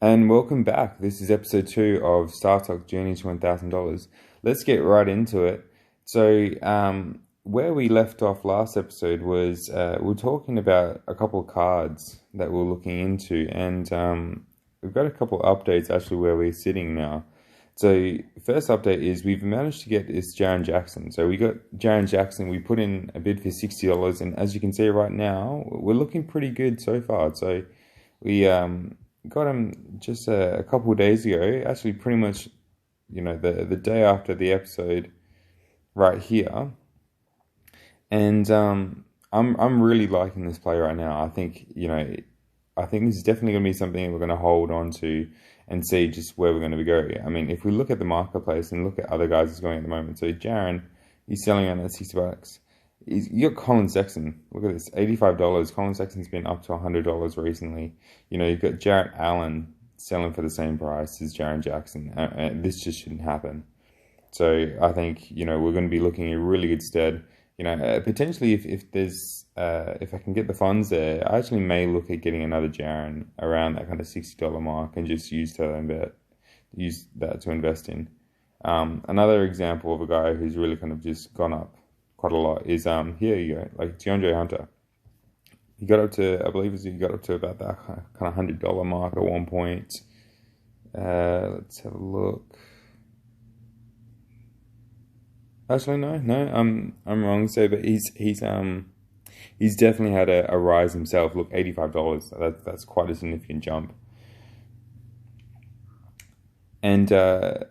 And welcome back. This is episode 2 of STARSTOCK Journey to $1,000. Let's get right into it. Where we left off last episode was we are talking about a couple of cards that we're looking into, and we've got a couple of updates actually where we're sitting now. So, first update is we've managed to get this Jaren Jackson. So, we got Jaren Jackson, we put in a bid for $60, and as you can see right now, we're looking pretty good so far. So, we got him just a couple of days ago, actually pretty much, the day after the episode right here. And I'm really liking this play right now. I think this is definitely going to be something we're going to hold on to and see just where we're going to go. I mean, if we look at the marketplace and look at other guys who's going at the moment, so Jaren, he's selling on at $60. You got Colin Sexton. Look at this, $85. Colin Sexton's been up to $100 recently. You've got Jarrett Allen selling for the same price as Jaren Jackson. This just shouldn't happen. So I think we're going to be looking in really good stead. Potentially if there's if I can get the funds there, I actually may look at getting another Jaren around that kind of $60 mark and just use that to invest in. Another example of a guy who's really kind of just gone up quite a lot is here you go, like DeAndre Hunter. He got up to, I believe he got up to about that kind of $100 mark at one point. Let's have a look. Actually, no, I'm wrong. So, but he's definitely had a rise himself. Look, $85. That's quite a significant jump. And so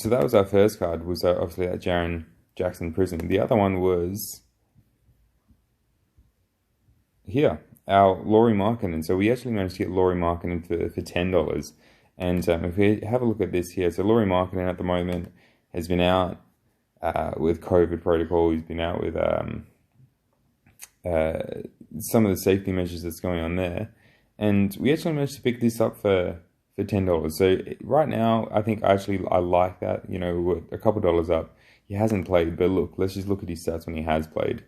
that was our first card. Was obviously that Jaren Jackson Prison. The other one was here, our Lauri Markkanen. So we actually managed to get Lauri Markkanen for $10. And if we have a look at this here, so Lauri Markkanen at the moment has been out with COVID protocol. He's been out with some of the safety measures that's going on there. And we actually managed to pick this up for $10. So right now, I think I like that. We're a couple dollars up. He hasn't played, but look, let's just look at his stats when he has played.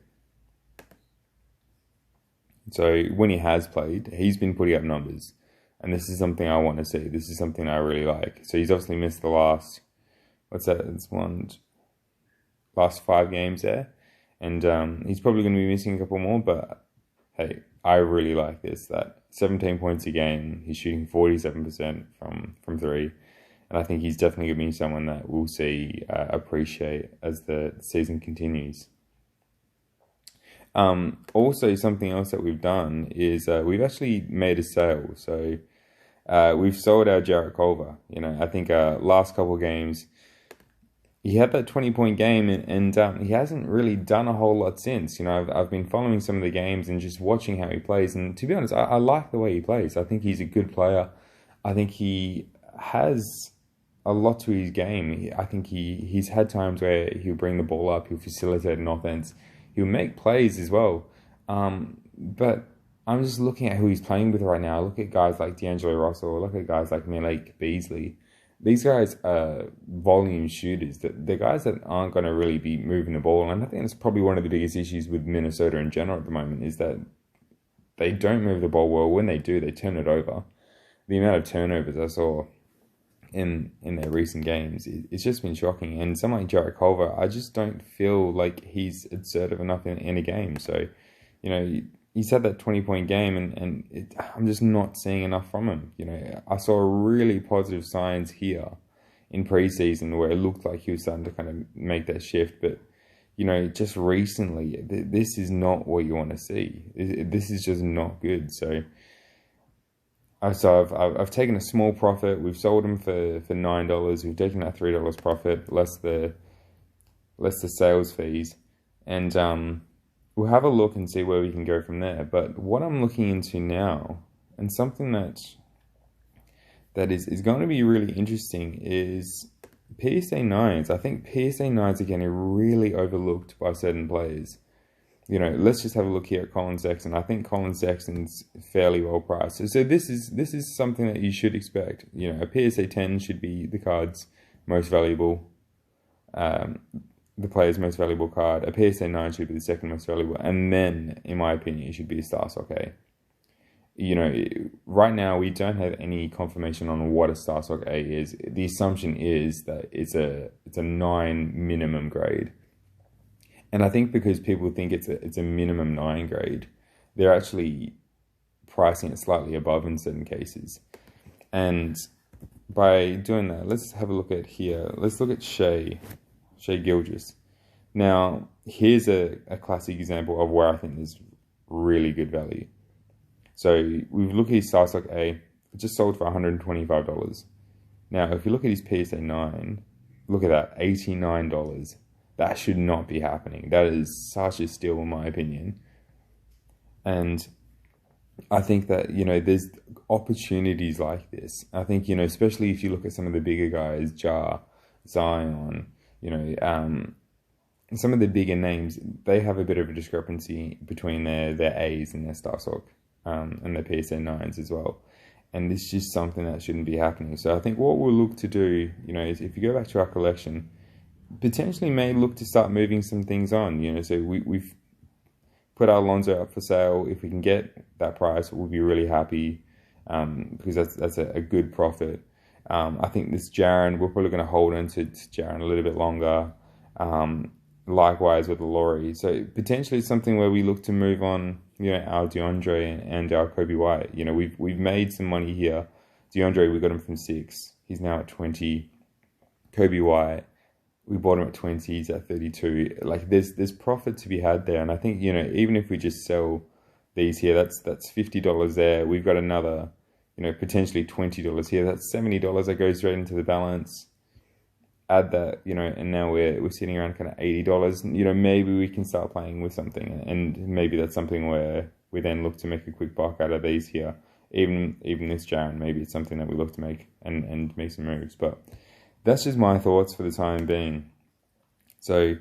So when he has played, he's been putting up numbers. And this is something I want to see. This is something I really like. So he's obviously missed the last, last 5 games there. And he's probably going to be missing a couple more, but hey, I really like this. That 17 points a game, he's shooting 47% from 3. And I think he's definitely going to be someone that we'll see appreciate as the season continues. Also, something else that we've done is we've actually made a sale. So we've sold our Jarrett Culver. I think last couple of games, he had that 20-point game, and he hasn't really done a whole lot since. I've been following some of the games and just watching how he plays. And to be honest, I like the way he plays. I think he's a good player. I think he has a lot to his game. I think he's had times where he'll bring the ball up, he'll facilitate an offense, he'll make plays as well. But I'm just looking at who he's playing with right now. I look at guys like D'Angelo Russell, I look at guys like Malik Beasley. These guys are volume shooters. They're guys that aren't going to really be moving the ball. And I think that's probably one of the biggest issues with Minnesota in general at the moment is that they don't move the ball well. When they do, they turn it over. The amount of turnovers I saw in their recent games, it's just been shocking. And someone like Jarrett Culver, I just don't feel like he's assertive enough in a game. So, he's had that 20-point game, and I'm just not seeing enough from him. I saw really positive signs here in preseason where it looked like he was starting to kind of make that shift. But, just recently, this is not what you want to see. This is just not good. So I've taken a small profit. We've sold them for $9. We've taken that $3 profit, less the sales fees, and we'll have a look and see where we can go from there. But what I'm looking into now, and something that is going to be really interesting, is PSA 9s. I think PSA 9s are getting really overlooked by certain players. Let's just have a look here at Colin Sexton. I think Colin Sexton's fairly well priced. So this is something that you should expect. A PSA 10 should be the card's most valuable, the player's most valuable card. A PSA 9 should be the second most valuable. And then, in my opinion, it should be a STARSTOCK A. right now we don't have any confirmation on what a STARSTOCK A is. The assumption is that it's a 9 minimum grade. And I think because people think it's a minimum 9 grade, they're actually pricing it slightly above in certain cases. And by doing that, let's have a look at here. Let's look at Shea Gilgis. Now, here's a classic example of where I think there's really good value. So we've looked at his STARSTOCK A, it just sold for $125. Now, if you look at his PSA 9, look at that, $89. That should not be happening. That is such a steal in my opinion. And I think that, there's opportunities like this. I think, especially if you look at some of the bigger guys, Zion, some of the bigger names, they have a bit of a discrepancy between their A's and their STARSTOCK and their PSA 9s as well. And it's just something that shouldn't be happening. So I think what we'll look to do, is if you go back to our collection, potentially may look to start moving some things on. So we've put our Alonso up for sale. If we can get that price, we'll be really happy because that's a good profit. I think this Jaren, we're probably going to hold into Jaren a little bit longer. Likewise with the Laurie. So potentially it's something where we look to move on, our DeAndre and our Kobe White. We've made some money here. DeAndre, we got him from 6. He's now at 20. Kobe White, we bought him at 20. He's at 32. Like there's profit to be had there. And I think, even if we just sell these here, that's $50 there. We've got another, potentially $20 here. That's $70 that goes straight into the balance. Add that, and now we're sitting around kind of $80. Maybe we can start playing with something, and maybe that's something where we then look to make a quick buck out of these here. Even this Jaren, maybe it's something that we look to make and make some moves. But that's just my thoughts for the time being. So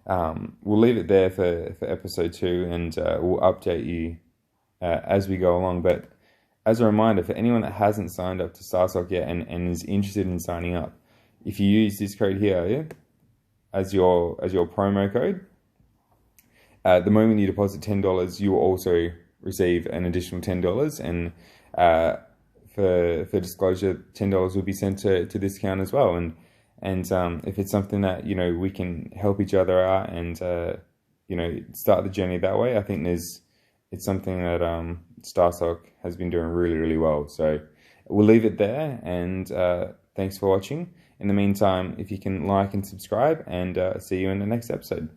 we'll leave it there for episode 2, and we'll update you as we go along. But as a reminder, for anyone that hasn't signed up to STARSTOCK yet and is interested in signing up, if you use this code here, as your promo code, the moment you deposit $10, you will also receive an additional $10. And for disclosure, $10 will be sent to this account as well. And if it's something that we can help each other out and start the journey that way, I think it's something that STARSTOCK has been doing really, really well. So we'll leave it there, and thanks for watching. In the meantime, if you can like and subscribe, and see you in the next episode.